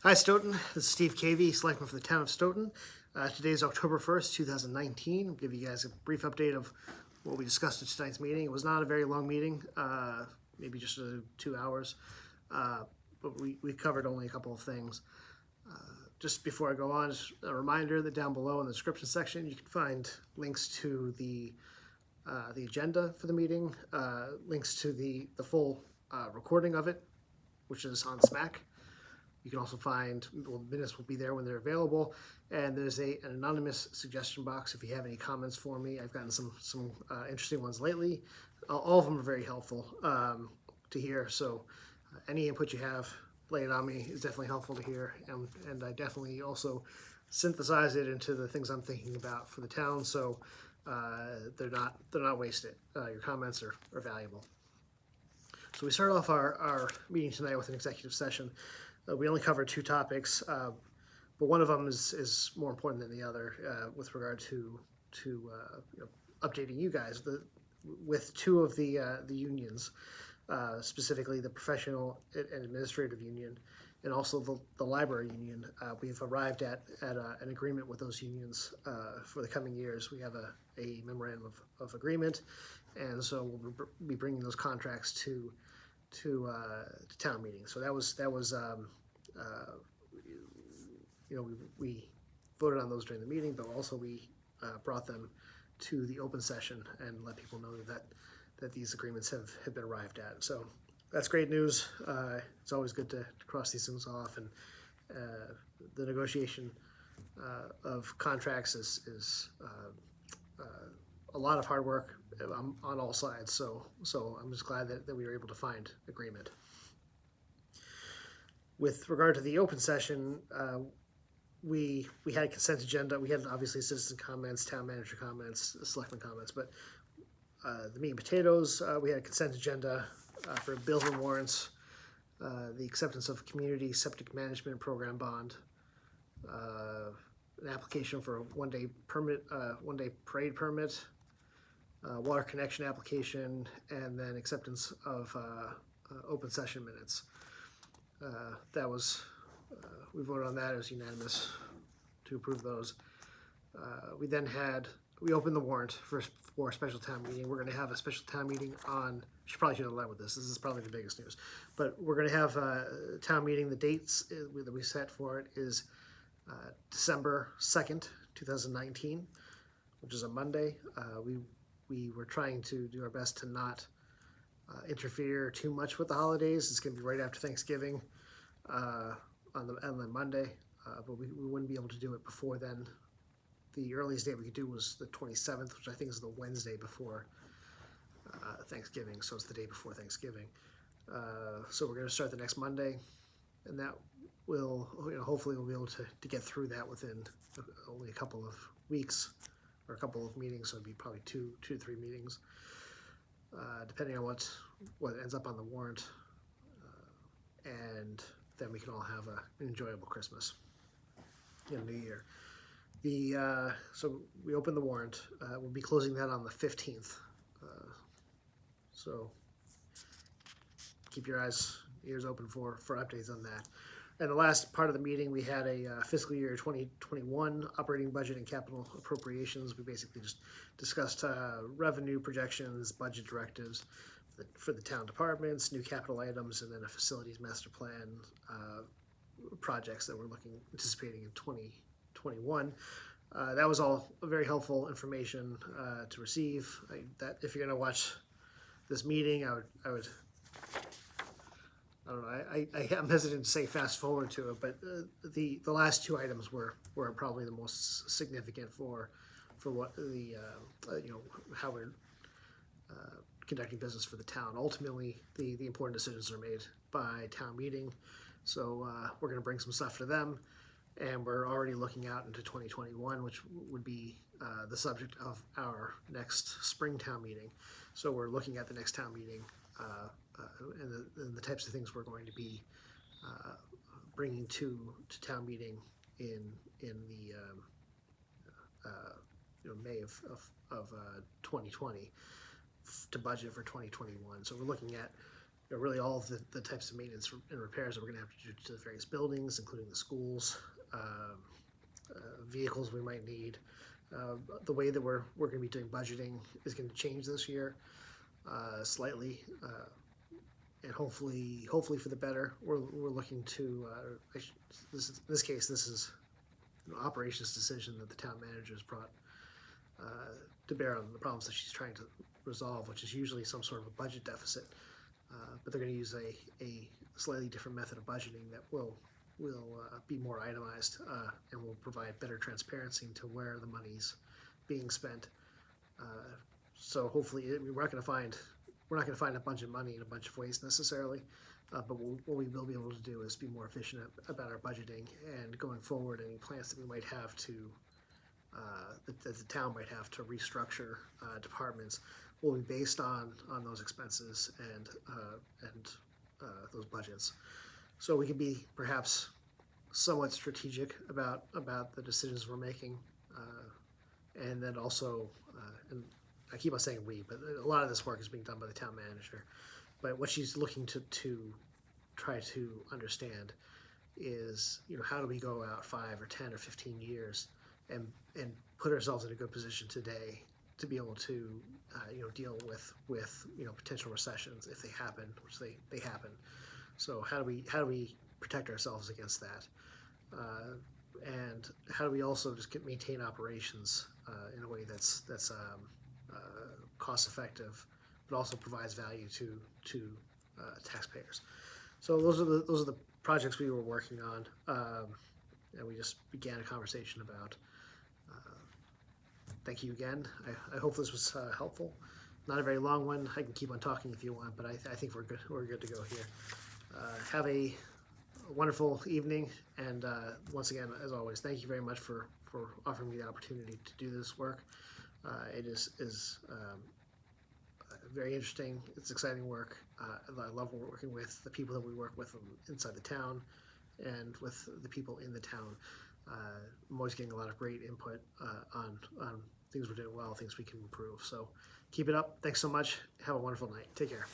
Hi Stoughton, this is Steve Cavey, Selectman for the Town of Stoughton. Today is October 1st, 2019. I'll give you guys a brief update of what we discussed at tonight's meeting. It was not a very long meeting, maybe just 2 hours, but we covered only a couple of things. Just before I go on, just a reminder that down below in the description section you can find links to the agenda for the meeting, links to the full recording of it, which is on SMAC. You can also find, well, minutes will be there when they're available, and there's an anonymous suggestion box if you have any comments for me. I've gotten some interesting ones lately. All of them are very helpful to hear, so any input you have, lay it on me. Is definitely helpful to hear, and I definitely also synthesize it into the things I'm thinking about for the town, so they're not wasted. Your comments are valuable. So we start off our meeting tonight with an executive session. We only covered two topics, but one of them is more important than the other with regard to updating you guys with two of the unions, specifically the professional and administrative union, and also the library union. We've arrived at an agreement with those unions for the coming years. We have a memorandum of agreement, and so we'll be bringing those contracts to town meeting. So that was we voted on those during the meeting, but also we brought them to the open session and let people know that these agreements have been arrived at. So that's great news. It's always good to cross these things off, and the negotiation of contracts is a lot of hard work on all sides. So I'm just glad that we were able to find agreement. With regard to the open session, we had a consent agenda. We had obviously citizen comments, town manager comments, selectman comments, but the meat and potatoes, we had a consent agenda for bills and warrants, the acceptance of community septic management program bond, an application for a one-day parade permit, water connection application, and then acceptance of open session minutes. That was, we voted on that. It was unanimous to approve those. We opened the warrant for a special town meeting. We're going to have a special town meeting on, should have led with this. This is probably the biggest news. But we're going to have a town meeting. The dates that we set for it is December 2nd, 2019, which is a Monday. We were trying to do our best to not interfere too much with the holidays. It's going to be right after Thanksgiving on the Monday, but we wouldn't be able to do it before then. The earliest date we could do was the 27th, which I think is the Wednesday before Thanksgiving, so it's the day before Thanksgiving. So we're going to start the next Monday, and that will, hopefully we'll be able to get through that within only a couple of weeks or a couple of meetings, so it'd be probably two to three meetings, depending on what ends up on the warrant, and then we can all have an enjoyable Christmas and New Year. So we opened the warrant. We'll be closing that on the 15th. So keep your ears open for updates on that. And the last part of the meeting, we had a fiscal year 2021 operating budget and capital appropriations. We basically just discussed revenue projections, budget directives for the town departments, new capital items, and then a facilities master plan projects that we're anticipating in 2021. That was all very helpful information to receive. That if you're going to watch this meeting, I don't know. I'm hesitant to say fast forward to it, but the last two items were probably the most significant for what how we're conducting business for the town. Ultimately, the important decisions are made by town meeting, so we're going to bring some stuff to them, and we're already looking out into 2021, which would be the subject of our next spring town meeting. So we're looking at the next town meeting and the types of things we're going to be bringing to town meeting in the May of 2020 to budget for 2021. So we're looking at really all of the types of maintenance and repairs that we're going to have to do to the various buildings, including the schools, vehicles we might need. The way that we're going to be doing budgeting is going to change this year slightly, and hopefully for the better. We're looking to in this case this is an operations decision that the town manager has brought to bear on the problems that she's trying to resolve, which is usually some sort of a budget deficit. But they're going to use a slightly different method of budgeting that will be more itemized and will provide better transparency into where the money's being spent. So hopefully, we're not going to find a bunch of money in a bunch of ways necessarily. But what we will be able to do is be more efficient about our budgeting, and going forward, any plans that we might have to that the town might have to restructure departments will be based on those expenses and those budgets. So we can be perhaps somewhat strategic about the decisions we're making, and then also, and I keep on saying we, but a lot of this work is being done by the town manager. But what she's looking to try to understand is, how do we go out 5 or 10 or 15 years and put ourselves in a good position today to be able to deal with potential recessions if they happen, which they happen. So how do we protect ourselves against that, and how do we also just maintain operations in a way that's cost effective, but also provides value to taxpayers. So those are the projects we were working on, and we just began a conversation about. Thank you again. I hope this was helpful. Not a very long one. I can keep on talking if you want, but I think we're good. We're good to go here. Have a wonderful evening, and once again, as always, thank you very much for offering me the opportunity to do this work. It is very interesting. It's exciting work. I love working with the people that we work with inside the town and with the people in the town. I'm always getting a lot of great input on things we're doing well, things we can improve. So keep it up. Thanks so much. Have a wonderful night. Take care.